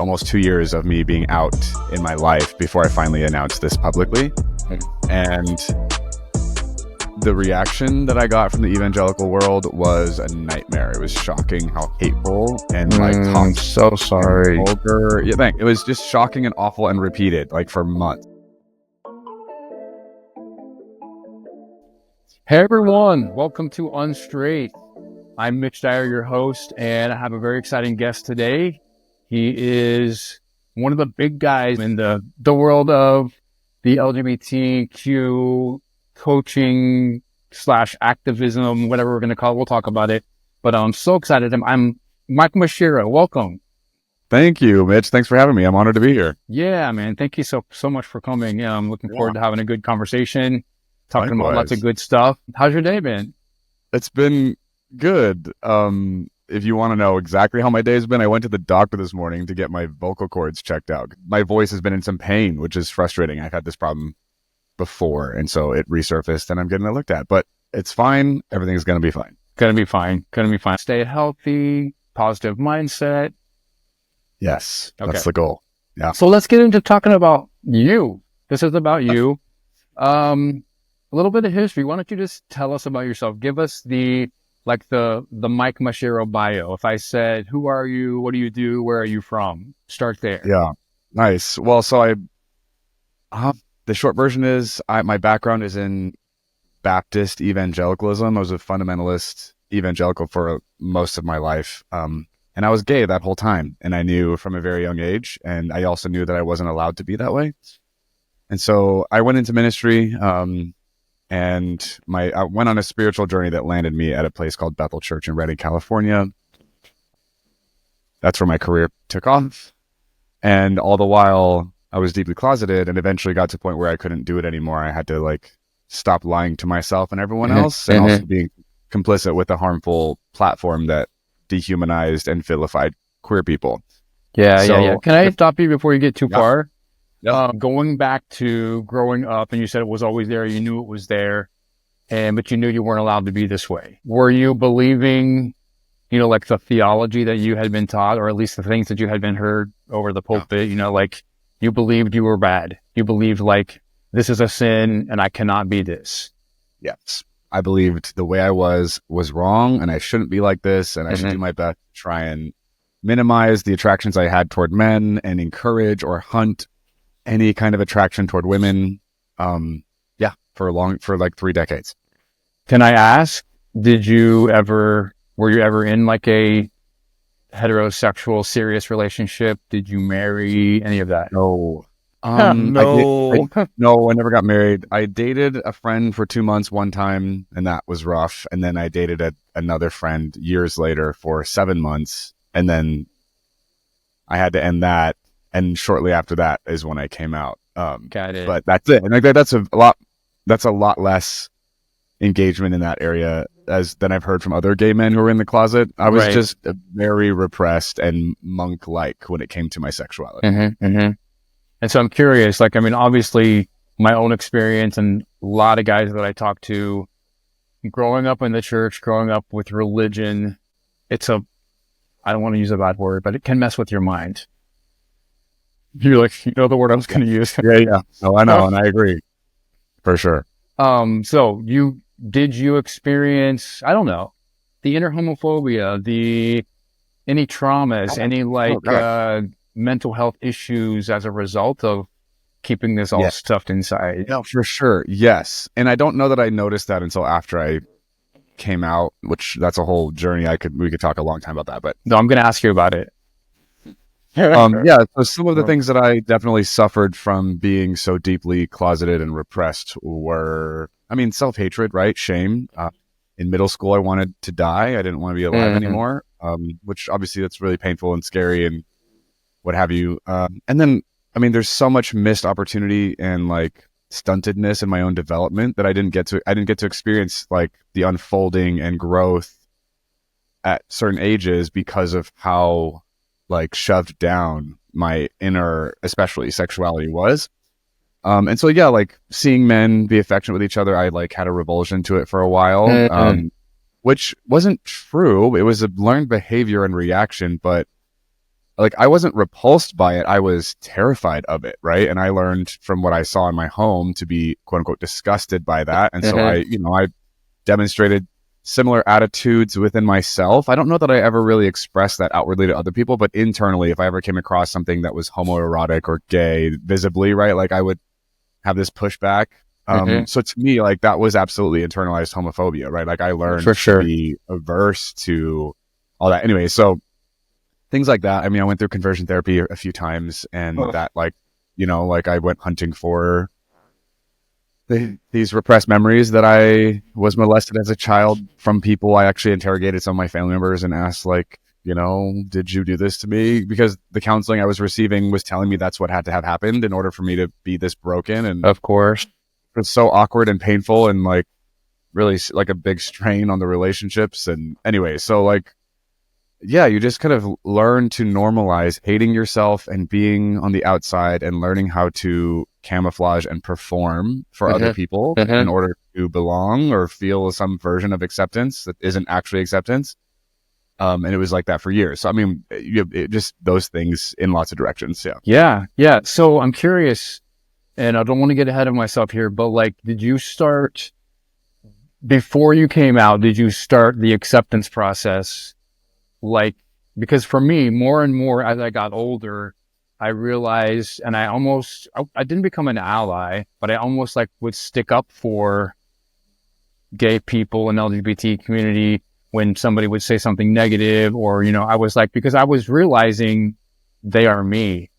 almost 2 years of me being out in my life before I finally announced this publicly. And the reaction that I got from the evangelical world was a nightmare. It was shocking how hateful and I'm so sorry. Vulgar. Yeah, it was just shocking and awful and repeated like for months. Hey everyone, welcome to Unstraight. I'm Mitch, your host, and I have a very exciting guest today. He is one of the big guys in the world of the LGBTQ coaching / activism, whatever we're going to call it. We'll talk about it. But I'm so excited. I'm Mike Maeshiro. Welcome. Thank you, Mitch. Thanks for having me. I'm honored to be here. Yeah, man. Thank you so much for coming. Yeah, I'm looking forward to having a good conversation, talking about lots of good stuff. How's your day been? It's been good. If you want to know exactly how my day's been, I went to the doctor this morning to get my vocal cords checked out. My voice has been in some pain, which is frustrating. I've had this problem before, and so it resurfaced, and I'm getting it looked at. But it's fine. Everything's going to be fine. Going to be fine. Stay healthy, positive mindset. Yes, that's the goal. Yeah. So let's get into talking about you. This is about you. A little bit of history. Why don't you just tell us about yourself? Give us the Mike Maeshiro bio. If I said, who are you? What do you do? Where are you from? Start there. Yeah. Nice. Well, so the short version is my background is in Baptist evangelicalism. I was a fundamentalist evangelical for most of my life. And I was gay that whole time. And I knew from a very young age. And I also knew that I wasn't allowed to be that way. And so I went into ministry, and I went on a spiritual journey that landed me at a place called Bethel Church in Redding, California. That's where my career took off. And all the while I was deeply closeted, and eventually got to a point where I couldn't do it anymore. I had to stop lying to myself and everyone else, and also being complicit with a harmful platform that dehumanized and vilified queer people. Yeah. Can I stop you before you get too far? Yep. Going back to growing up, and you said it was always there, you knew it was there, but you knew you weren't allowed to be this way. Were you believing, the theology that you had been taught, or at least the things that you had been heard over the pulpit, you believed you were bad. You believed this is a sin and I cannot be this. Yes. I believed the way I was wrong, and I shouldn't be like this, and I should do my best to try and minimize the attractions I had toward men and encourage or hunt any kind of attraction toward women. For 3 decades. Can I ask, were you ever in a heterosexual serious relationship? Did you marry any of that? No. No. I never got married. I dated a friend for 2 months one time, and that was rough. And then I dated another friend years later for 7 months, and then I had to end that. And shortly after that is when I came out. Got it. But that's it. And that's a lot less engagement in that area than I've heard from other gay men who were in the closet. I was just very repressed and monk-like when it came to my sexuality. And so I'm curious, obviously my own experience and a lot of guys that I talk to, growing up in the church, growing up with religion, I don't want to use a bad word, but it can mess with your mind. You're the word I was going to use. Yeah. No, I know. And I agree. For sure. So did you experience, I don't know, the inner homophobia, any traumas, any mental health issues as a result of keeping this all stuffed inside? Yeah, for sure. Yes. And I don't know that I noticed that until after I came out, which that's a whole journey. We could talk a long time about that, but no, I'm going to ask you about it. So some of the things that I definitely suffered from being so deeply closeted and repressed were, self-hatred, right? Shame. In middle school, I wanted to die. I didn't want to be alive anymore, which obviously that's really painful and scary and what have you. And then, there's so much missed opportunity and stuntedness in my own development that I didn't get to experience the unfolding and growth at certain ages because of how shoved down my inner, especially sexuality was. And so, seeing men be affectionate with each other, I had a revulsion to it for a while, which wasn't true. It was a learned behavior and reaction, but like, I wasn't repulsed by it. I was terrified of it. Right. And I learned from what I saw in my home to be quote unquote disgusted by that. And so I demonstrated similar attitudes within myself. I don't know that I ever really expressed that outwardly to other people, but internally, if I ever came across something that was homoerotic or gay visibly, right, like I would have this pushback. So to me, like, that was absolutely internalized homophobia, right? Like, I learned to be averse to all that. Anyway, so things like that. I mean, I went through conversion therapy a few times, and that, like, like I went hunting for these repressed memories that I was molested as a child from people. I actually interrogated some of my family members and asked, like, did you do this to me? Because the counseling I was receiving was telling me that's what had to have happened in order for me to be this broken. And of course, it was so awkward and painful and like really like a big strain on the relationships. And anyway, so like, yeah, you just kind of learn to normalize hating yourself and being on the outside and learning how to camouflage and perform for other people in order to belong or feel some version of acceptance that isn't actually acceptance. And it was like that for years. So, I mean, just those things in lots of directions. Yeah. So I'm curious, and I don't want to get ahead of myself here, but like, did you start, before you came out, did you start the acceptance process? Like, because for me, more and more as I got older, I realized, and I didn't become an ally, but I almost like would stick up for gay people and LGBT community when somebody would say something negative, or, I was like, because I was realizing they are me,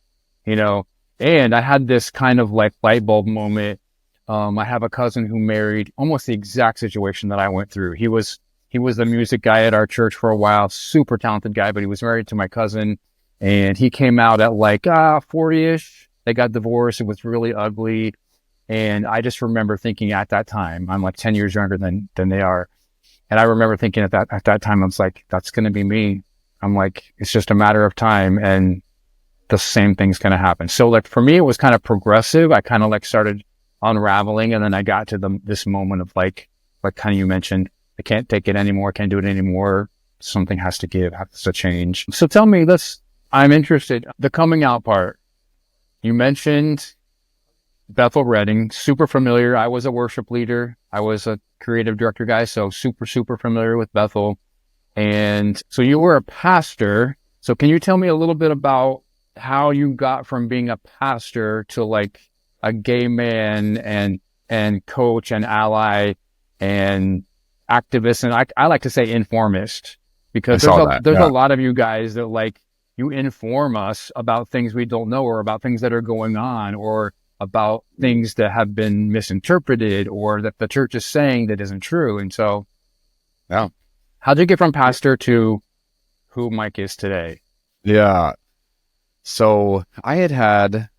and I had this kind of like light bulb moment. I have a cousin who married almost the exact situation that I went through. He was the music guy at our church for a while, super talented guy, but he was married to my cousin, and he came out at like 40-ish. They got divorced. It was really ugly. And I just remember thinking at that time, I'm like 10 years younger than they are. And I remember thinking at that time, I was like, that's going to be me. I'm like, it's just a matter of time, and the same thing's going to happen. So like for me, it was kind of progressive. I kind of like started unraveling, and then I got to this moment of like kind of you mentioned, I can't take it anymore. Can't do it anymore. Something has to give, has to change. So tell me, I'm interested. The coming out part, you mentioned Bethel Redding, super familiar. I was a worship leader. I was a creative director guy. So super, super familiar with Bethel. And so you were a pastor. So can you tell me a little bit about how you got from being a pastor to like a gay man and coach and ally and activist, and I like to say informist, because there's a lot of you guys that like, you inform us about things we don't know, or about things that are going on, or about things that have been misinterpreted, or that the church is saying that isn't true. And so, how'd you get from pastor to who Mike is today? Yeah. So I had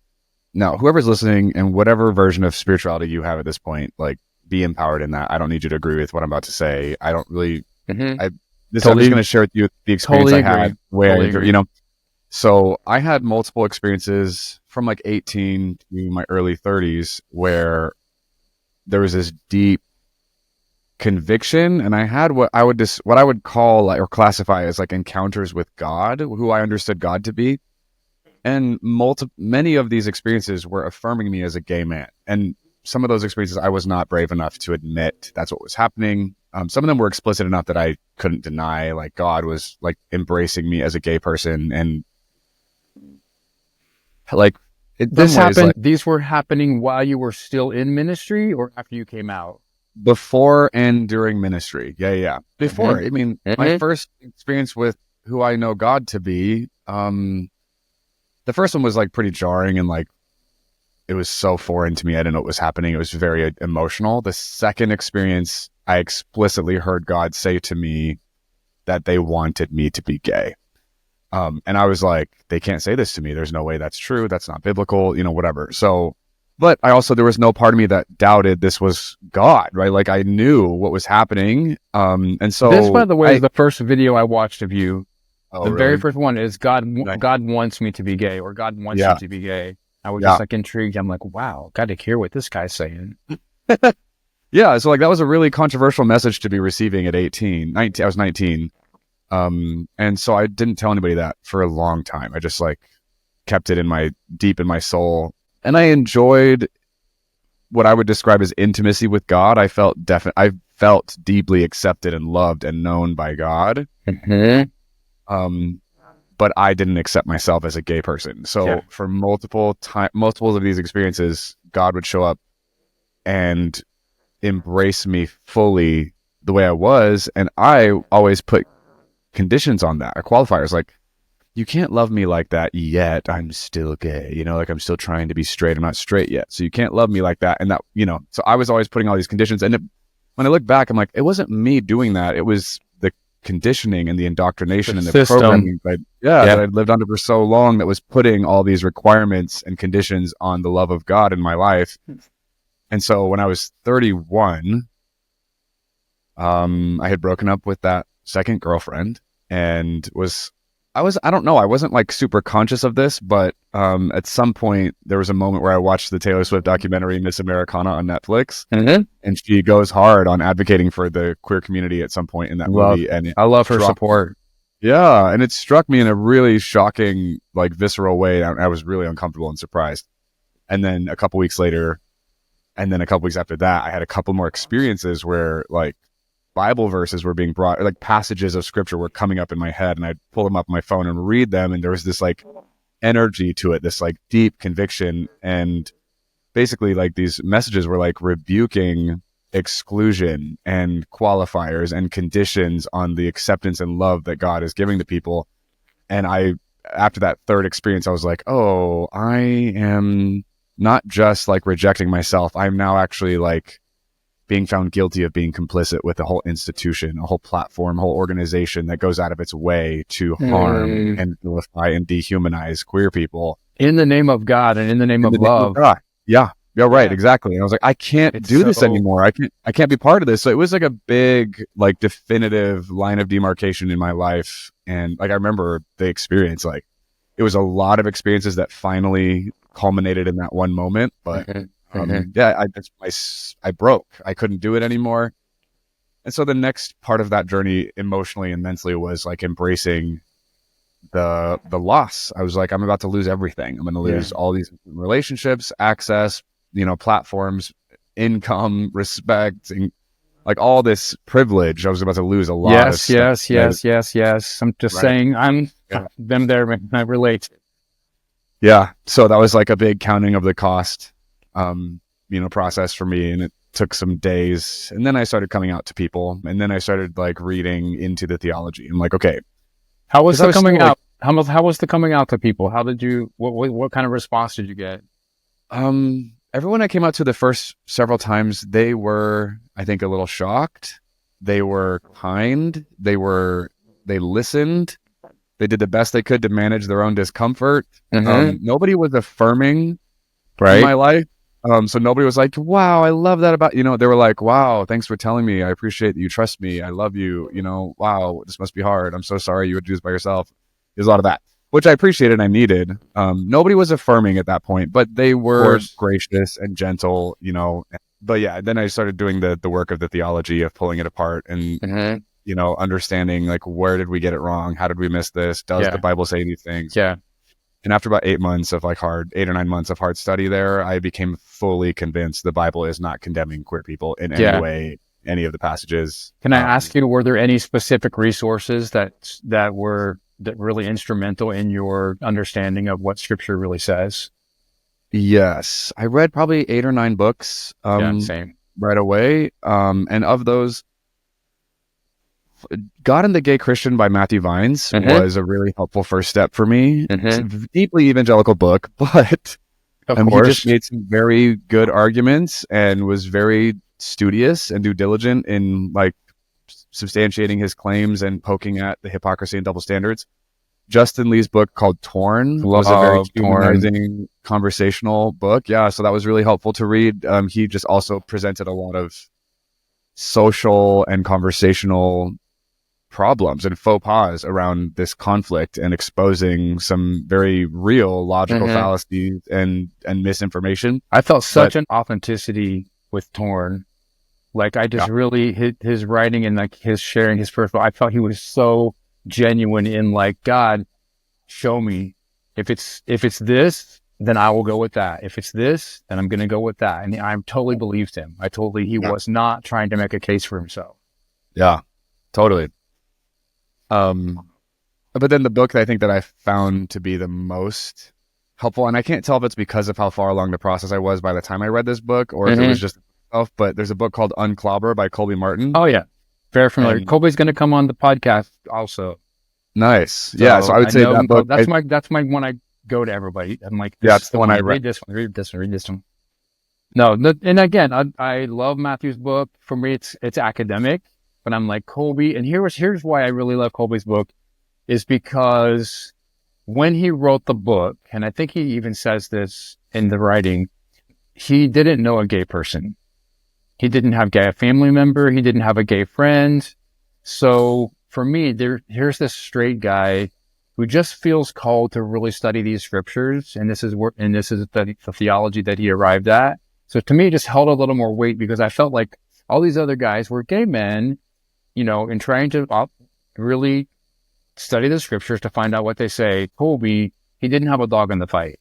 now, whoever's listening and whatever version of spirituality you have at this point, like, be empowered in that. I don't need you to agree with what I'm about to say. I don't really, I'm just going to share with you the experience I had where, so I had multiple experiences from like 18 to my early 30s where there was this deep conviction, and I had what I would call or classify as like encounters with God, who I understood God to be. And many of these experiences were affirming me as a gay man. And some of those experiences, I was not brave enough to admit that's what was happening. Some of them were explicit enough that I couldn't deny, like God was like embracing me as a gay person. And like, this happened, like, these were happening while you were still in ministry or after you came out? Before and during ministry. Yeah. Before. I mean, my first experience with who I know God to be, the first one was like pretty jarring, and like, it was so foreign to me. I didn't know what was happening. It was very emotional. The second experience, I explicitly heard God say to me that they wanted me to be gay. And I was like, they can't say this to me. There's no way that's true. That's not biblical, whatever. So, but there was no part of me that doubted this was God, right? Like, I knew what was happening. And so this, by the way, is the first video I watched of you. Oh, the really? very first one is God wants me to be gay, or God wants you to be gay. I was just like intrigued. I'm like, wow, got to hear what this guy's saying. Yeah. So like, that was a really controversial message to be receiving at 19. I was 19. And so I didn't tell anybody that for a long time. I just like kept it deep in my soul. And I enjoyed what I would describe as intimacy with God. I felt deeply accepted and loved and known by God. But I didn't accept myself as a gay person. So for multiple of these experiences, God would show up and embrace me fully the way I was. And I always put conditions on that, or qualifiers, like, you can't love me like that yet. I'm still gay, like I'm still trying to be straight. I'm not straight yet. So you can't love me like that. And that, so I was always putting all these conditions. And when I look back, I'm like, it wasn't me doing that. It was the conditioning and the indoctrination and the system. Programming that I'd lived under for so long, that was putting all these requirements and conditions on the love of God in my life. And so when I was 31, I had broken up with that second girlfriend and I don't know, I wasn't like super conscious of this, but at some point there was a moment where I watched the Taylor Swift documentary Miss Americana on Netflix, and she goes hard on advocating for the queer community at some point in that movie. And I love her support. Yeah, and it struck me in a really shocking, like visceral way. I was really uncomfortable and surprised. And then a couple weeks later, and then a couple weeks after that, I had a couple more experiences where like Bible verses were being brought, or like passages of scripture were coming up in my head, and I'd pull them up on my phone and read them. And there was this like energy to it, this like deep conviction. And basically like these messages were like rebuking exclusion and qualifiers and conditions on the acceptance and love that God is giving to people. And after that third experience, I was like, oh, I am not just like rejecting myself. I'm now actually like being found guilty of being complicit with a whole institution, a whole platform, a whole organization that goes out of its way to harm and vilify and dehumanize queer people. In the name of God and in the name of love. Yeah, right, exactly. And I was like, I can't do this anymore. I can't be part of this. So it was like a big, like definitive line of demarcation in my life. And like, I remember the experience, like it was a lot of experiences that finally culminated in that one moment. But I broke. I couldn't do it anymore. And so the next part of that journey emotionally and mentally was like embracing the loss. I was like, I'm about to lose everything. I'm going to lose all these relationships, access, platforms, income, respect, and like all this privilege. I was about to lose a lot of stuff. Yes. I'm just saying, I'm them there, and I relate. Yeah. So that was like a big counting of the cost process for me, and it took some days. And then I started coming out to people, and then I started like reading into the theology. I'm like, okay, how was the coming out? How was the coming out to people? How did you? What kind of response did you get? Everyone I came out to the first several times, they were, I think, a little shocked. They were kind. They listened. They did the best they could to manage their own discomfort. Nobody was affirming in my life. So nobody was like, wow, I love that about, they were like, wow, thanks for telling me. I appreciate that you trust me. I love you. Wow, this must be hard. I'm so sorry you would do this by yourself. There's a lot of that, which I appreciated and I needed. Nobody was affirming at that point, but they were gracious and gentle, But yeah, then I started doing the work of the theology, of pulling it apart and, understanding like, where did we get it wrong? How did we miss this? Does the Bible say these things? Yeah. And after about 8 or 9 months of hard study there, I became fully convinced the Bible is not condemning queer people in any way, any of the passages. Can I ask you, were there any specific resources that were really instrumental in your understanding of what Scripture really says? Yes. I read probably 8 or 9 books same. Right away. And of those, God and the Gay Christian by Matthew Vines was a really helpful first step for me. It's a deeply evangelical book, but he just made some very good arguments and was very studious and due diligent in like substantiating his claims and poking at the hypocrisy and double standards. Justin Lee's book called Torn was a very humanizing conversational book. Yeah, so that was really helpful to read. He just also presented a lot of social and conversational problems and faux pas around this conflict and exposing some very real logical fallacies and misinformation. I felt such an authenticity with Torn. Like I just really his writing and like his sharing his personal, I felt he was so genuine in like, God, show me if it's this, then I will go with that. If it's this, then I'm going to go with that. And I totally believed him. He was not trying to make a case for himself. Yeah, totally. But then the book that I think that I found to be the most helpful, and I can't tell if it's because of how far along the process I was by the time I read this book, or if it was just myself, but there's a book called Unclobber by Colby Martin. Oh yeah. Very familiar. And Colby's going to come on the podcast also. Nice. So yeah. So I would say that book. That's my one I go to everybody. I'm like, that's the one I read. Read this one. No, and again, I love Matthew's book. For me, it's academic, but I'm like Colby, and here's why I really love Colby's book, is because when he wrote the book, and I think he even says this in the writing, he didn't know a gay person. He didn't have a family member. He didn't have a gay friend. So for me, here's this straight guy who just feels called to really study these scriptures, and this is the theology that he arrived at. So to me, it just held a little more weight, because I felt like all these other guys were gay men, in trying to really study the scriptures to find out what they say. Colby, he didn't have a dog in the fight.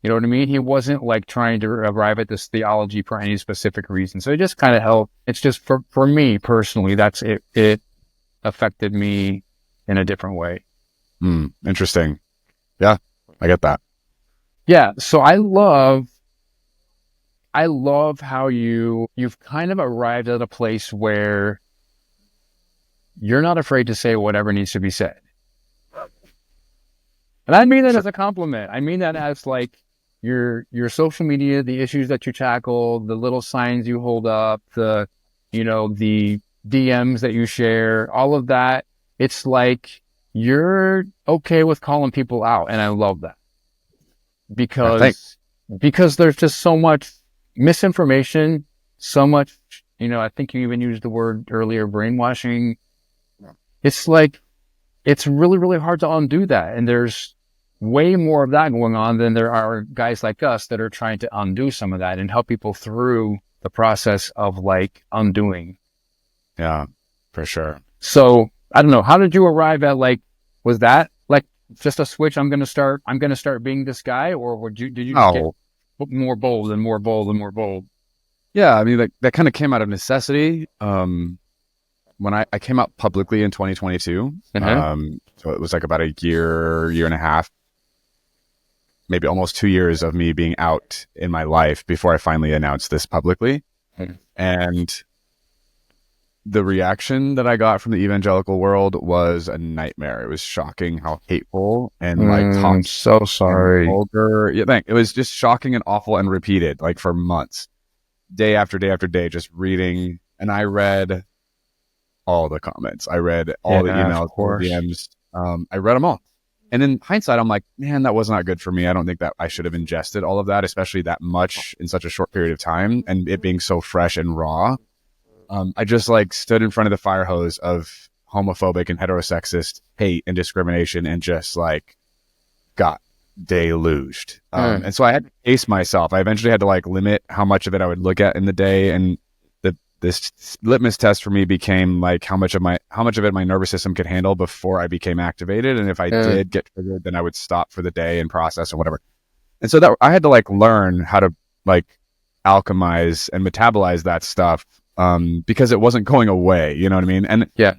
You know what I mean? He wasn't like trying to arrive at this theology for any specific reason. So it just kind of helped. It's just for me personally, that's it. It affected me in a different way. Interesting. Yeah, I get that. Yeah. So I love how you've kind of arrived at a place where you're not afraid to say whatever needs to be said. And I mean that as a compliment. I mean that as like your social media, the issues that you tackle, the little signs you hold up, the DMs that you share, all of that. It's like you're okay with calling people out. And I love that, because there's just so much misinformation, so much, I think you even used the word earlier, brainwashing. It's like, it's really, really hard to undo that. And there's way more of that going on than there are guys like us that are trying to undo some of that and help people through the process of like undoing. Yeah, for sure. So I don't know. How did you arrive at was that like just a switch? I'm going to start being this guy, or did you get more bold and more bold and more bold? Yeah. I mean, that kind of came out of necessity. When I came out publicly in 2022, so it was like about a year and a half, maybe almost 2 years of me being out in my life before I finally announced this publicly. And the reaction that I got from the evangelical world was a nightmare. It was shocking how hateful and I'm so sorry. Vulgar. Yeah, it was just shocking and awful and repeated like for months, day after day after day, just reading. And I read all the comments. I read all the emails, DMs. I read them all. And in hindsight, I'm like, man, that was not good for me. I don't think that I should have ingested all of that, especially that much in such a short period of time, and it being so fresh and raw. I just like stood in front of the fire hose of homophobic and heterosexist hate and discrimination and just like got deluged. And so I had to pace myself. I eventually had to like limit how much of it I would look at in the day. And this litmus test for me became like how much of it my nervous system could handle before I became activated. And if I did get triggered, then I would stop for the day and process and whatever. And so that I had to like learn how to like alchemize and metabolize that stuff. Because it wasn't going away, you know what I mean? And yeah,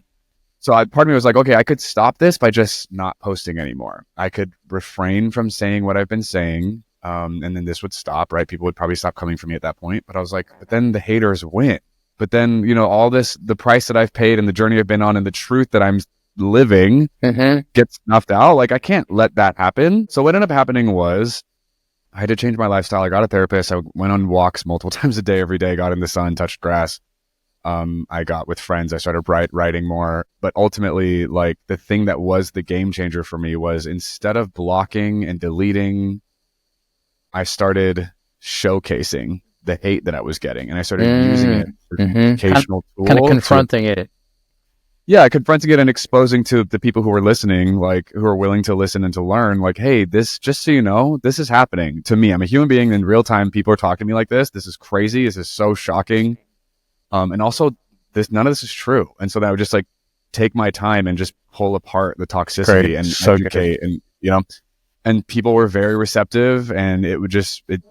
so part of me was like, okay, I could stop this by just not posting anymore. I could refrain from saying what I've been saying, and then this would stop, right? People would probably stop coming for me at that point. But I was like, but then the haters win. But then, all this, the price that I've paid and the journey I've been on and the truth that I'm living gets snuffed out. Like, I can't let that happen. So what ended up happening was I had to change my lifestyle. I got a therapist. I went on walks multiple times a day, every day, got in the sun, touched grass. I got with friends. I started writing more. But ultimately, like, the thing that was the game changer for me was instead of blocking and deleting, I started showcasing the hate that I was getting. And I started using it as an educational tool. Kind of confronting it. Yeah, confronting it and exposing to the people who are listening, like who are willing to listen and to learn, like, hey, this, just so you know, this is happening to me. I'm a human being in real time. People are talking to me like this. This is crazy. This is so shocking. And also none of this is true. And so that I would just like take my time and just pull apart the toxicity and educate, and and people were very receptive, and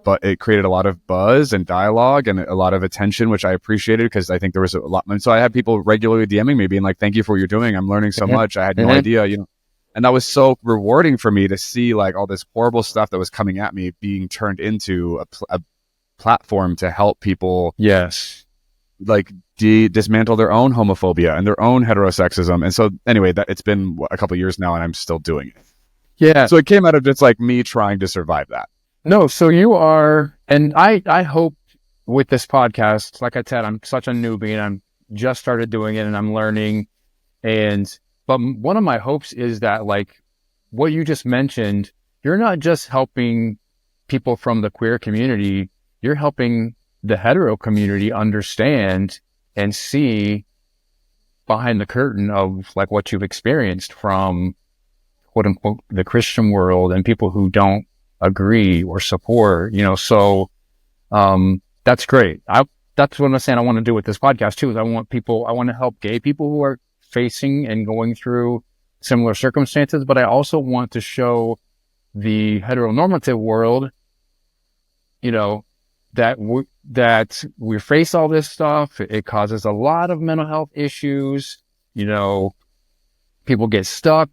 but it created a lot of buzz and dialogue and a lot of attention, which I appreciated, because I think there was a lot. And so I had people regularly DMing me being like, thank you for what you're doing. I'm learning so much. I had no idea, and that was so rewarding for me to see like all this horrible stuff that was coming at me being turned into a platform to help people. Yes. Like dismantle their own homophobia and their own heterosexism. And so anyway, that it's been a couple of years now, and I'm still doing it. Yeah. So it came out of just like me trying to survive that. No, so you are, and I hope with this podcast, like I said, I'm such a newbie and I'm just started doing it and I'm learning. But one of my hopes is that, like what you just mentioned, you're not just helping people from the queer community, you're helping the hetero community understand and see behind the curtain of like what you've experienced from quote unquote the Christian world and people who don't agree or support, so that's great. That's what I'm saying I want to do with this podcast too, is I want to help gay people who are facing and going through similar circumstances, but I also want to show the heteronormative world, that we face all this stuff. It causes a lot of mental health issues. People get stuck.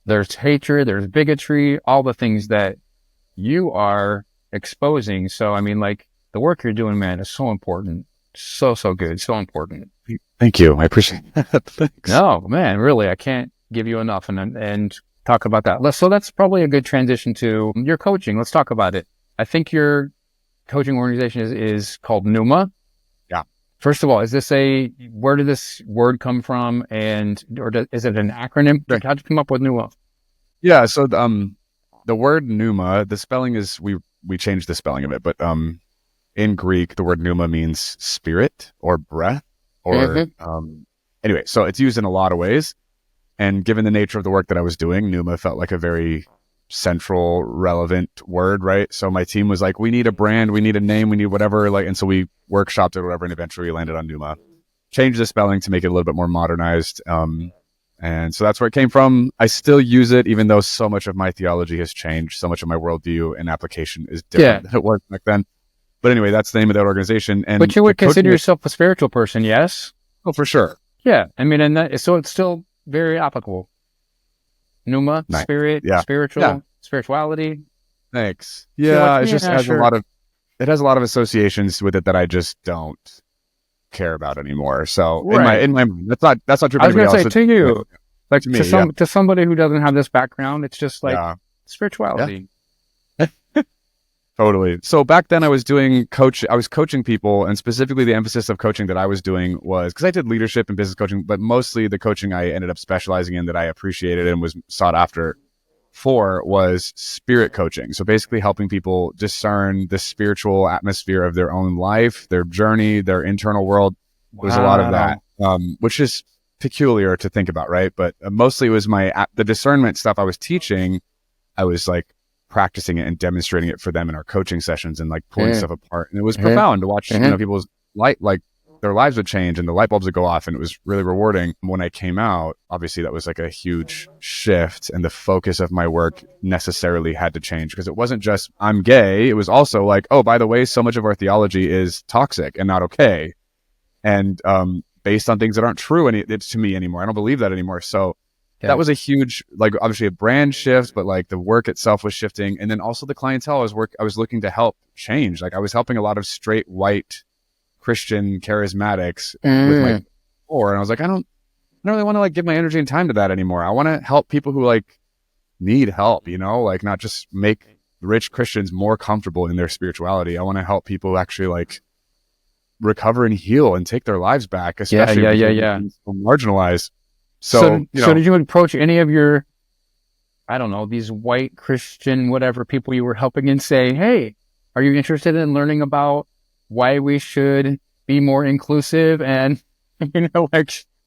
There's hatred, there's bigotry, all the things that you are exposing. So, I mean, like the work you're doing, man, is so important. So good. So important. Thank you. I appreciate that. Thanks. No, man, really, I can't give you enough and talk about that. So that's probably a good transition to your coaching. Let's talk about it. I think your coaching organization is called Numa. Yeah. First of all, where did this word come from, or is it an acronym? How did you come up with Numa? Yeah. So the word Numa, the spelling is we changed the spelling of it, but in Greek, the word Numa means spirit or breath, or anyway. So it's used in a lot of ways, and given the nature of the work that I was doing, Numa felt like a very central, relevant word, right? So my team was like, we need a brand, we need a name, we need whatever, and so we workshopped it or whatever, and eventually we landed on Numa. Changed the spelling to make it a little bit more modernized, and so that's where it came from. I still use it, even though so much of my theology has changed, so much of my worldview and application is different than it was back then. But anyway, that's the name of that organization. But you would consider yourself a spiritual person, yes? Oh, for sure. Yeah, I mean, so it's still very applicable. Numa, nice. Spirit, spiritual, spirituality. Thanks. Yeah, it just has a lot of associations with it that I just don't care about anymore. So in my mind, that's not true. I was going to say to you, like to somebody who doesn't have this background, it's just like spirituality. Yeah. Totally. So back then I was coaching people, and specifically the emphasis of coaching that I was doing was, because I did leadership and business coaching, but mostly the coaching I ended up specializing in that I appreciated and was sought after for was spirit coaching. So basically helping people discern the spiritual atmosphere of their own life, their journey, their internal world. Wow. There's a lot of that, which is peculiar to think about, right? But mostly it was the discernment stuff I was teaching. I was like practicing it and demonstrating it for them in our coaching sessions and like pulling stuff apart. And it was profound to watch, people's their lives would change and the light bulbs would go off, and it was really rewarding. When I came out, obviously that was like a huge shift, and the focus of my work necessarily had to change, because it wasn't just I'm gay. It was also like, oh, by the way, so much of our theology is toxic and not okay, and based on things that aren't true to me anymore. I don't believe that anymore. So that was a huge, like, obviously a brand shift, but like the work itself was shifting. And then also the clientele I was looking to help change. Like I was helping a lot of straight white Christian charismatics with my core. And I was like, I don't really want to like give my energy and time to that anymore. I want to help people who like need help, like not just make rich Christians more comfortable in their spirituality. I want to help people actually like recover and heal and take their lives back, especially so marginalized. So did you approach any of your, I don't know, these white Christian, whatever people you were helping and say, hey, are you interested in learning about why we should be more inclusive? And,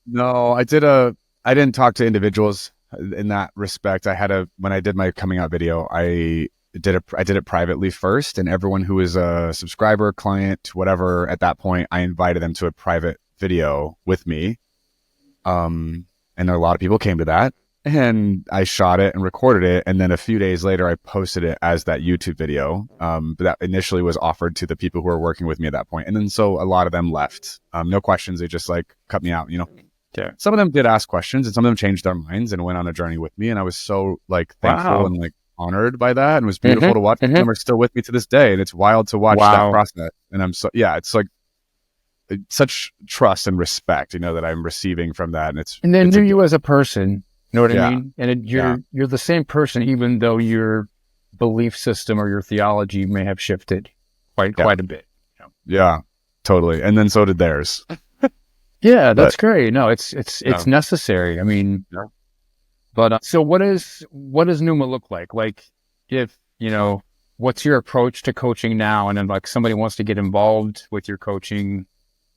No, I didn't talk to individuals in that respect. When I did my coming out video, I did it privately first, and everyone who was a subscriber, client, whatever, at that point, I invited them to a private video with me. And a lot of people came to that. And I shot it and recorded it. And then a few days later, I posted it as that YouTube video. But that initially was offered to the people who were working with me at that point. And then so a lot of them left. No questions. They just like cut me out, you know. Yeah. Some of them did ask questions and some of them changed their minds and went on a journey with me. And I was so like thankful and like honored by that. And it was beautiful to watch. And them are still with me to this day. And it's wild to watch that process. And I'm so, yeah, it's like such trust and respect, you know, that I'm receiving from that. And they knew you as a person. You know what I mean? And you're the same person, even though your belief system or your theology may have shifted quite a bit. Yeah, totally. And then so did theirs. Yeah, that's great. No, it's necessary. I mean, but so what does Numa look like? Like, if you know, what's your approach to coaching now? And then like somebody wants to get involved with your coaching.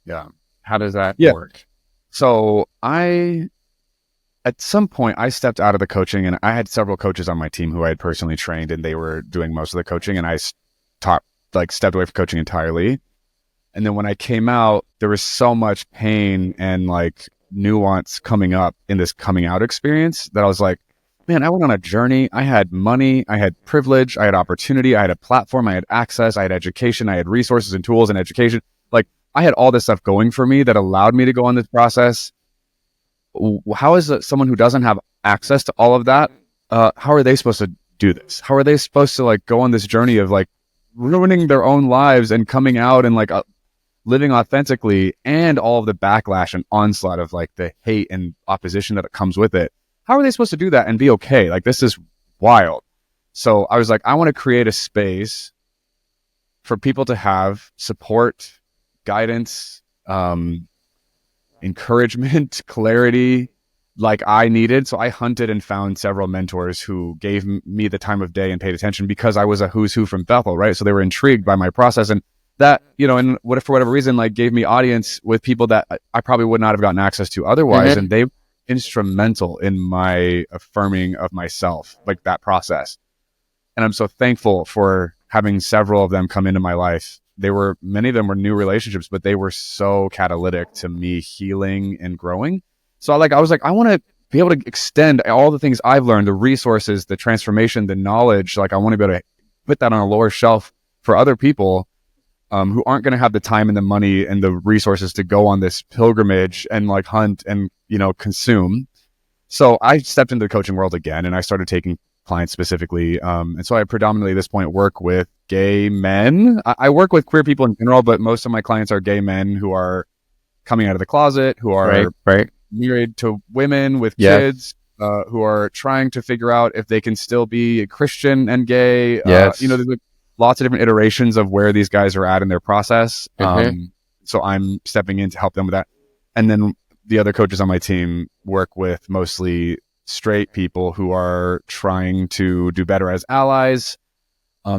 Yeah, how does that work? So at some point, I stepped out of the coaching, and I had several coaches on my team who I had personally trained, and they were doing most of the coaching, and I stepped away from coaching entirely. And then when I came out, there was so much pain and like nuance coming up in this coming out experience that I was like, man, I went on a journey. I had money, I had privilege, I had opportunity, I had a platform, I had access, I had education, I had resources and tools and education. Like I had all this stuff going for me that allowed me to go on this process. How is someone who doesn't have access to all of that? How are they supposed to do this? How are they supposed to like go on this journey of like ruining their own lives and coming out and like living authentically, and all of the backlash and onslaught of like the hate and opposition that comes with it? How are they supposed to do that and be okay? Like this is wild. So I was like, I want to create a space for people to have support, guidance, encouragement, clarity, like I needed. So I hunted and found several mentors who gave me the time of day and paid attention because I was a who's who from Bethel, right? So they were intrigued by my process, and that, you know, and for whatever reason, like gave me audience with people that I probably would not have gotten access to otherwise. And they were instrumental in my affirming of myself, like that process. And I'm so thankful for having several of them come into my life. Many of them were new relationships, but they were so catalytic to me healing and growing. So I was like, I want to be able to extend all the things I've learned, the resources, the transformation, the knowledge. Like I want to be able to put that on a lower shelf for other people who aren't going to have the time and the money and the resources to go on this pilgrimage and like hunt and, you know, consume. So I stepped into the coaching world again, and I started taking clients specifically. And so I predominantly at this point work with gay men. I work with queer people in general, but most of my clients are gay men who are coming out of the closet, who are married to women with kids, who are trying to figure out if they can still be Christian and gay. You know, there's lots of different iterations of where these guys are at in their process. So I'm stepping in to help them with that. And then the other coaches on my team work with mostly straight people who are trying to do better as allies.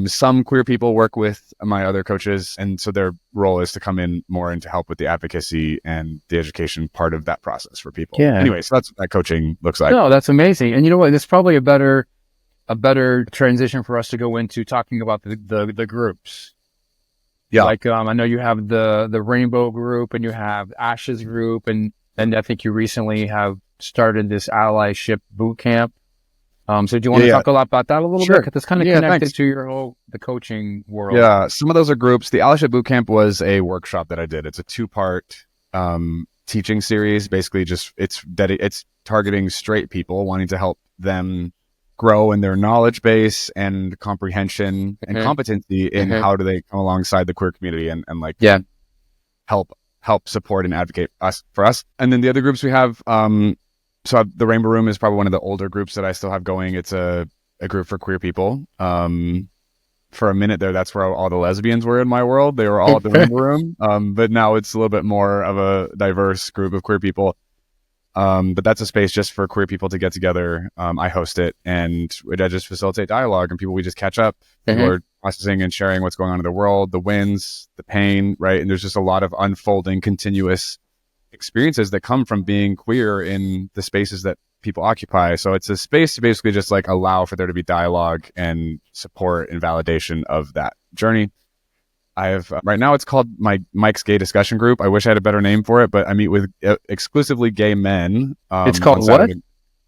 Some queer people work with my other coaches, and so their role is to come in more and to help with the advocacy and the education part of that process for people. Anyway, so that's what that coaching looks like. No, that's amazing. And you know what? It's probably a better transition for us to go into talking about the groups. Yeah. Like, I know you have the Rainbow group and you have Ashes group, and I think you recently have started this allyship boot camp. So do you want to talk a lot about that a little bit? Because it's kind of connected to your the coaching world. Yeah. Some of those are groups. The allyship boot camp was a workshop that I did. It's a 2-part teaching series. Basically it's targeting straight people, wanting to help them grow in their knowledge base and comprehension and competency in how do they come alongside the queer community and help support and advocate for us. And then the other groups we have, so the Rainbow Room is probably one of the older groups that I still have going. It's a group for queer people. For a minute there, that's where all the lesbians were in my world. They were all at the Rainbow Room. But now it's a little bit more of a diverse group of queer people. But that's a space just for queer people to get together. I host it, and I just facilitate dialogue, and we just catch up. People are processing and sharing what's going on in the world, the wins, the pain, right? And there's just a lot of unfolding, continuous experiences that come from being queer in the spaces that people occupy. So it's a space to basically just like allow for there to be dialogue and support and validation of that journey. I have right now. It's called my Mike's Gay Discussion Group. I wish I had a better name for it, but I meet with exclusively gay men. It's called what?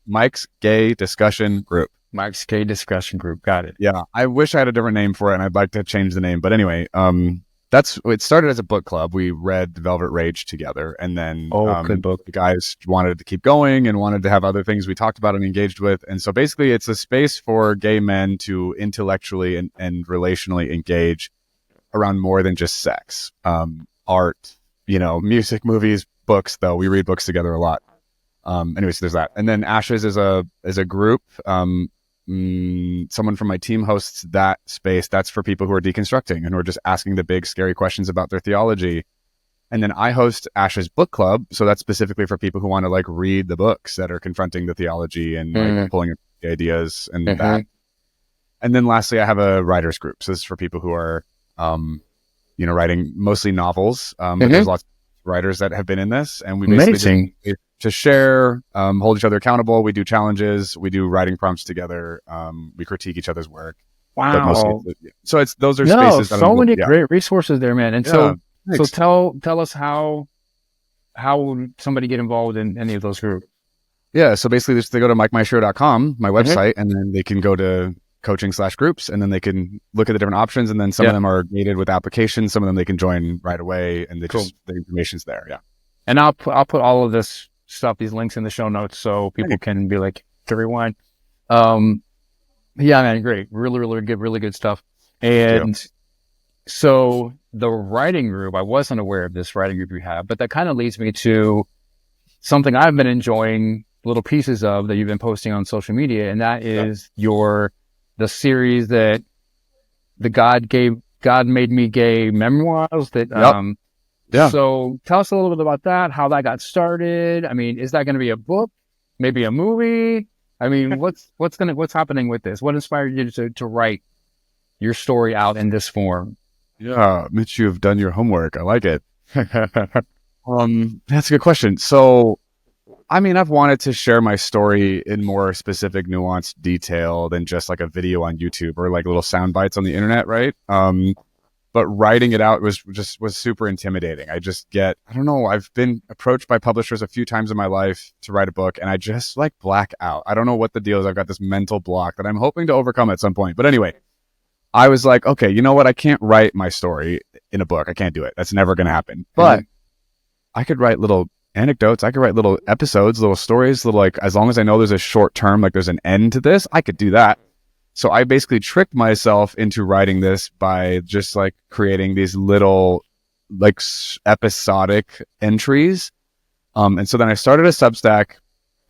Mike's Gay Discussion Group. Mike's Gay Discussion Group. Got it. Yeah, I wish I had a different name for it, and I'd like to change the name. But anyway, it started as a book club. We read Velvet Rage together, and then good book. The guys wanted to keep going and wanted to have other things we talked about and engaged with. And so basically, it's a space for gay men to intellectually and relationally engage around more than just sex, art, music, movies, books. Though we read books together a lot. Anyways, there's that. And then Ashes is a group. Someone from my team hosts that space. That's for people who are deconstructing and who are just asking the big, scary questions about their theology. And then I host Ashes Book Club. So that's specifically for people who want to read the books that are confronting the theology and pulling up the ideas and that. And then lastly, I have a writers group. So this is for people who are, writing mostly novels. But there's lots of writers that have been in this, and we basically to share, hold each other accountable. We do challenges, we do writing prompts together, we critique each other's work. Wow! So those are spaces. So many great resources there, man. And so tell us how would somebody get involved in any of those groups? Yeah, so basically, they go to Maeshiro.com, my website, and then they can go to coaching/groups, and then they can look at the different options, and then some of them are gated with applications, some of them they can join right away, and the information's there. Yeah, and I'll put all of this stuff, these links in the show notes, so people can be like to rewind. Yeah, man, great, really good stuff. And so the writing group, I wasn't aware of this writing group you have, but that kind of leads me to something I've been enjoying little pieces of that you've been posting on social media, and that is the series that God Made Me Gay memoirs that So tell us a little bit about that, how that got started. I mean, is that going to be a book, maybe a movie? I mean, what's happening with this? What inspired you to write your story out in this form? Yeah, Mitch, you've done your homework. I like it. That's a good question. So, I mean, I've wanted to share my story in more specific, nuanced detail than just like a video on YouTube or like little sound bites on the internet, right? But writing it out was super intimidating. I don't know, I've been approached by publishers a few times in my life to write a book, and I just black out. I don't know what the deal is. I've got this mental block that I'm hoping to overcome at some point. But anyway, I was like, okay, you know what? I can't write my story in a book. I can't do it. That's never going to happen. But I could write little anecdotes. I could write little episodes, little stories, as long as I know there's a short term, there's an end to this, I could do that. So I basically tricked myself into writing this by just creating these little episodic entries. And so then I started a Substack,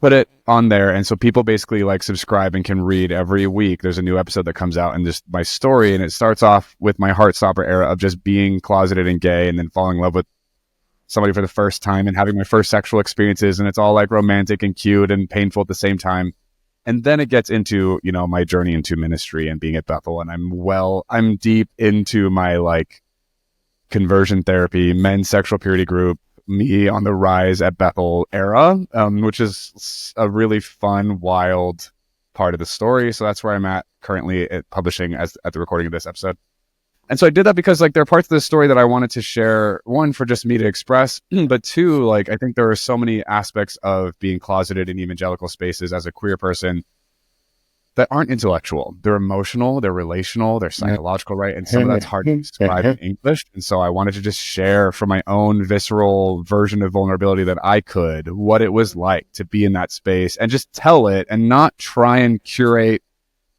put it on there. And so people basically subscribe and can read every week. There's a new episode that comes out, and just my story. And it starts off with my Heartstopper era of just being closeted and gay, and then falling in love with somebody for the first time and having my first sexual experiences. And it's all romantic and cute and painful at the same time. And then it gets into, my journey into ministry and being at Bethel. And I'm deep into my conversion therapy, men's sexual purity group, me on the rise at Bethel era, which is a really fun, wild part of the story. So that's where I'm at currently at publishing at the recording of this episode. And so I did that because there are parts of the story that I wanted to share, one, for just me to express, but two, I think there are so many aspects of being closeted in evangelical spaces as a queer person that aren't intellectual. They're emotional, they're relational, they're psychological, right? And some of that's hard to describe in English. And so I wanted to just share from my own visceral version of vulnerability that I could, what it was like to be in that space, and just tell it and not try and curate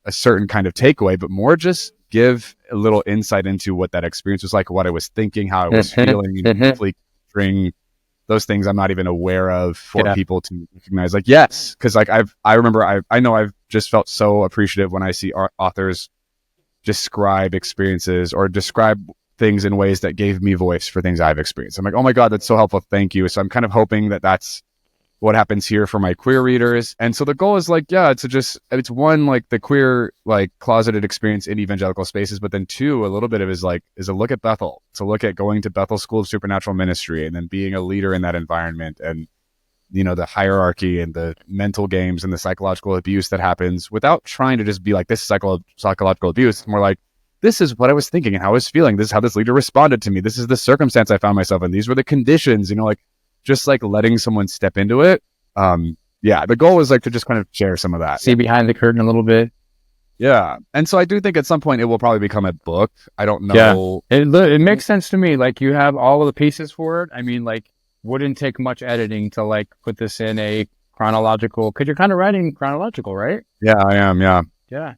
a certain kind of takeaway, but more just give a little insight into what that experience was like, what I was thinking, how I was feeling, and hopefully bring those things I'm not even aware of for people to recognize. Yes, because I remember I know I've just felt so appreciative when I see authors describe experiences or describe things in ways that gave me voice for things I've experienced. I'm like, oh my God, that's so helpful. Thank you. So I'm kind of hoping that that's what happens here for my queer readers. And so the goal is it's one, the queer, closeted experience in evangelical spaces, but then two, a little bit of is a look at Bethel. It's a look at going to Bethel School of Supernatural Ministry and then being a leader in that environment, and, the hierarchy and the mental games and the psychological abuse that happens, without trying to just be this is psychological abuse. It's more this is what I was thinking and how I was feeling. This is how this leader responded to me. This is the circumstance I found myself in. These were the conditions, like just like letting someone step into it. Yeah, the goal is like to just kind of share some of that. See behind the curtain a little bit. Yeah. And so I do think at some point it will probably become a book. I don't know. Yeah. It makes sense to me. Like you have all of the pieces for it. I mean, like wouldn't take much editing to like put this in a chronological, because you're kind of writing chronological, right? Yeah, I am. Yeah. Yeah.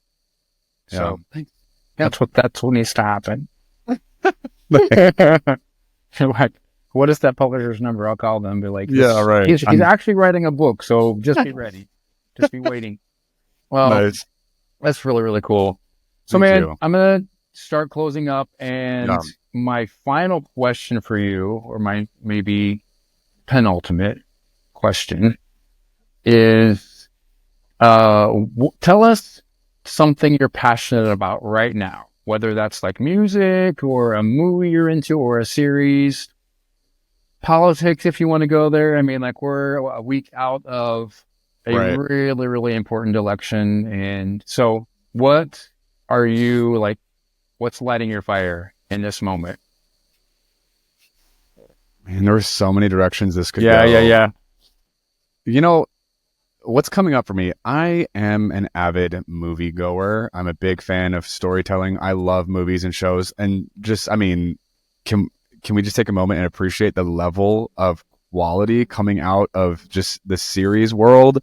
So that's what needs to happen. Like, what is that publisher's number? I'll call them and be like, yeah, right. He's actually writing a book, so just be ready. Just be waiting. Well, nice. That's really, really cool. So, Thank you. I'm going to start closing up, and my final question for you, or my maybe penultimate question, is tell us something you're passionate about right now, whether that's like music or a movie you're into or a series, politics if you want to go there. I mean, like we're a week out of a really, really important election. And so what are you like, what's lighting your fire in this moment? Man, there are so many directions this could go. Yeah. What's coming up for me? I am an avid moviegoer. I'm a big fan of storytelling. I love movies and shows. And can we just take a moment and appreciate the level of quality coming out of just the series world?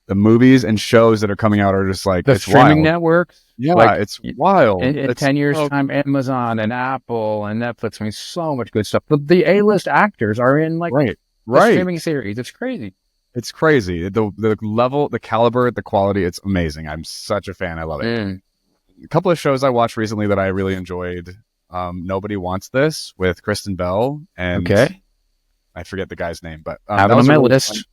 The movies and shows that are coming out are just like the streaming networks. Yeah, like, it's wild. In 10 years' time, Amazon and Apple and Netflix, I mean, so much good stuff. The A-list actors are in like the streaming series. It's crazy. It's crazy. The level, the caliber, the quality, it's amazing. I'm such a fan. I love it. A couple of shows I watched recently that I really enjoyed. Nobody Wants This with Kristen Bell and I forget the guy's name, but have it on my list. Fun.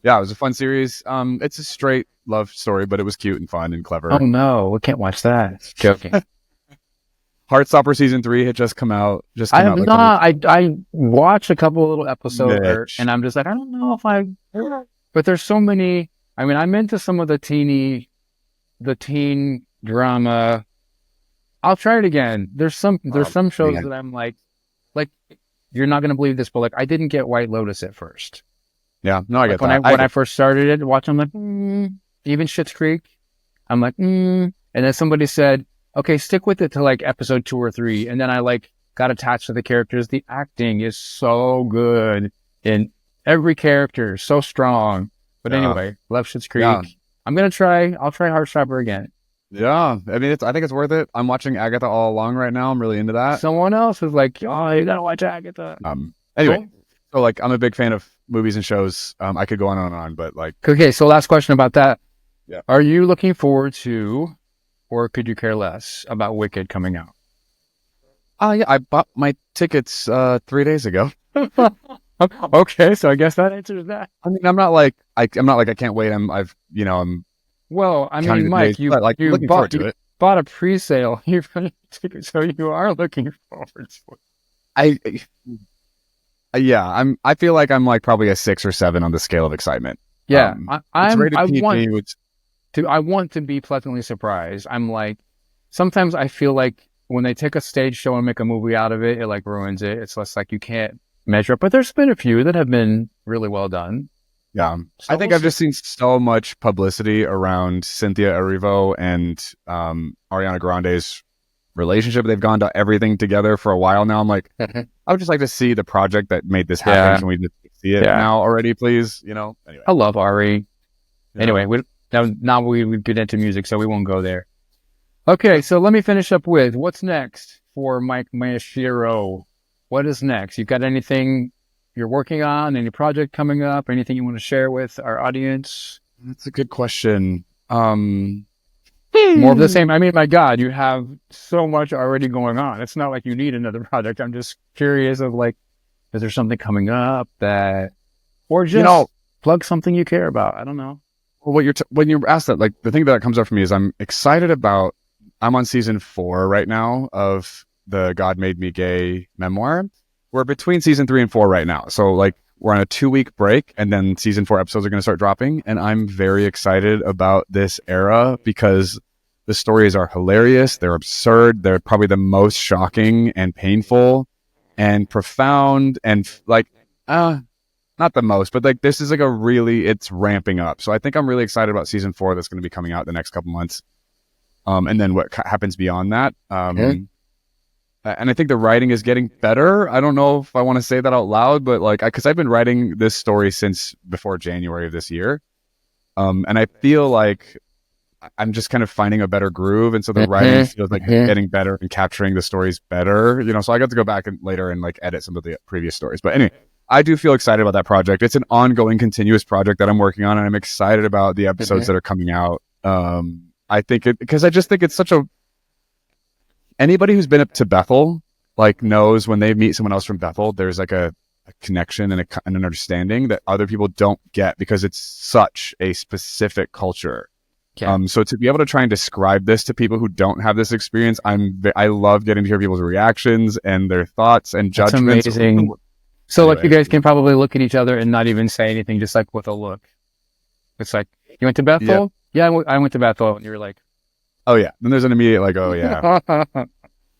Yeah, it was a fun series. It's a straight love story, but it was cute and fun and clever. Oh no, we can't watch that. Joking. Heartstopper season 3 had just come out. I have not. I watched a couple of little episodes and I'm just like, I don't know if but there's so many. I mean, I'm into some of the teen drama. I'll try it again. There's some shows that I'm like you're not gonna believe this, but like I didn't get White Lotus at first. Yeah, no, I get that. When I first started it, watching, I'm like, even Schitt's Creek, I'm like, and then somebody said, okay, stick with it to like episode 2 or 3, and then I like got attached to the characters. The acting is so good in every character, so strong. But anyway, love Schitt's Creek. Yeah. I'll try Heartstopper again. Yeah, I mean, I think it's worth it. I'm watching Agatha all along right now. I'm really into that. Someone else is like, oh, you gotta watch Agatha. Anyway, so like, I'm a big fan of movies and shows. I could go on and on, but like, okay. So last question about that. Yeah. Are you looking forward to, or could you care less about Wicked coming out? Yeah, I bought my tickets 3 days ago. Okay, so I guess that answers that. I mean, I'm not like I can't wait. Well, I mean, Mike, you bought a pre-sale. So you are looking forward to it. I feel like I'm like probably a 6 or 7 on the scale of excitement. Yeah, I want to be pleasantly surprised. I'm like, sometimes I feel like when they take a stage show and make a movie out of it, it like ruins it. It's less like you can't measure up. But there's been a few that have been really well done. Yeah, so I think I've just seen so much publicity around Cynthia Erivo and Ariana Grande's relationship. They've gone to everything together for a while now. I'm like, I would just like to see the project that made this happen. Yeah. Can we just see it now already, please? Anyway. I love Ari. Yeah. Anyway, now we get into music, so we won't go there. Okay, so let me finish up with what's next for Mike Maeshiro. What is next? You've got anything you're working on? Any project coming up? Anything you want to share with our audience? That's a good question. More of the same. I mean, my God, you have so much already going on. It's not like you need another project. I'm just curious of like, is there something coming up or just plug something you care about? I don't know. Well, when you're asked that, like the thing that comes up for me is I'm excited about. I'm on season 4 right now of the God Made Me Gay memoir. We're between season 3 and 4 right now, so like we're on a 2-week break, and then season 4 episodes are going to start dropping. And I'm very excited about this era because The stories are hilarious. They're absurd. They're probably the most shocking and painful and profound and not the most, but like this is like it's ramping up. So I think I'm really excited about season 4 that's going to be coming out the next couple months. And then what happens beyond that. And I think the writing is getting better. I don't know if I want to say that out loud, but like, because I've been writing this story since before January of this year. And I feel like I'm just kind of finding a better groove. And so the writing feels like it's getting better and capturing the stories better, you know, so I got to go back and later and like edit some of the previous stories. But anyway, I do feel excited about that project. It's an ongoing, continuous project that I'm working on, and I'm excited about the episodes that are coming out. I think because I just think it's anybody who's been up to Bethel, like knows when they meet someone else from Bethel, there's like a connection and an understanding that other people don't get because it's such a specific culture. Okay. So to be able to try and describe this to people who don't have this experience, I love getting to hear people's reactions and their thoughts and judgments. That's amazing. So anyway, like you guys can probably look at each other and not even say anything, just like with a look. It's like, you went to Bethel? Yeah, I went to Bethel. And you're like, oh yeah. Then there's an immediate like, oh yeah.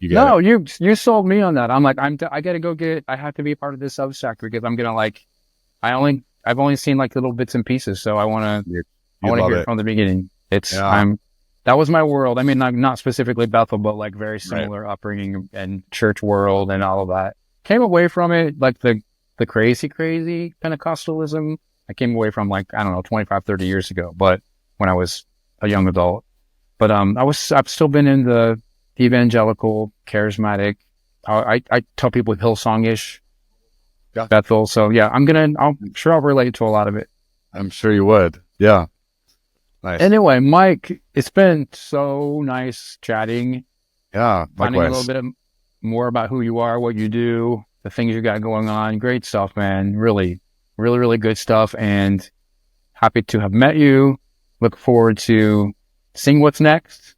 You sold me on that. I'm like, I gotta go I have to be a part of this Substack because I'm gonna like, I've only seen like little bits and pieces. So I want to hear it from the beginning. That was my world. I mean, not specifically Bethel, but like very similar upbringing and church world and all of that. Came away from it, like the crazy Pentecostalism. I came away from like, I don't know, 25, 30 years ago, but when I was a young adult, but, I've still been in the evangelical, charismatic. I tell people Hillsong-ish, Bethel. So yeah, I'm sure I'll relate to a lot of it. I'm sure you would. Yeah. Nice. Anyway, Mike, it's been so nice chatting. Yeah, finding a little bit more about who you are, what you do, the things you got going on. Great stuff, man. Really, really, really good stuff. And happy to have met you. Look forward to seeing what's next.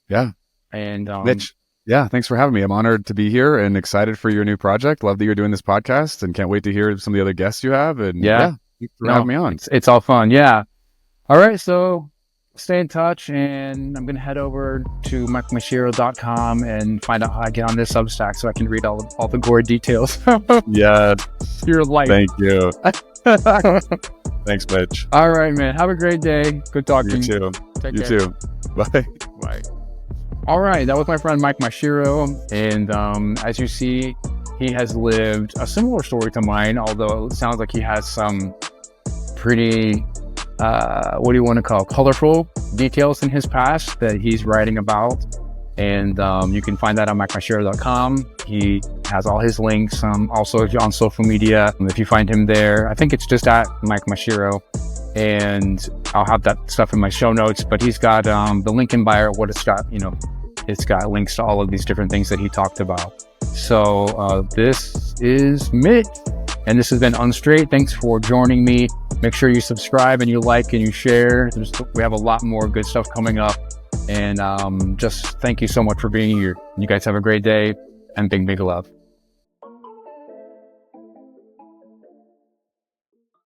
Yeah. And Mitch, yeah, thanks for having me. I'm honored to be here and excited for your new project. Love that you're doing this podcast and can't wait to hear some of the other guests you have. And thanks for having me on. It's all fun. Yeah. All right, so stay in touch, and I'm going to head over to Maeshiro.com and find out how I get on this Substack so I can read all the gory details. Yeah. Your life. Thank you. Thanks, Mitch. All right, man. Have a great day. Good talking. You too. Take care. Too. Bye. Bye. All right, that was my friend Mike Maeshiro, and as you see, he has lived a similar story to mine, although it sounds like he has some pretty... what do you want to call colorful details in his past that he's writing about, and you can find that on Maeshiro.com. He has all his links, also on social media. If you find him there, I think it's just at Mike Maeshiro, and I'll have that stuff in my show notes. But he's got the link in bio. What it's got, it's got links to all of these different things that he talked about. So this is Mitch, and this has been Unstraight. Thanks for joining me. Make sure you subscribe and you like and you share. We have a lot more good stuff coming up. And just thank you so much for being here. You guys have a great day, and big, big love.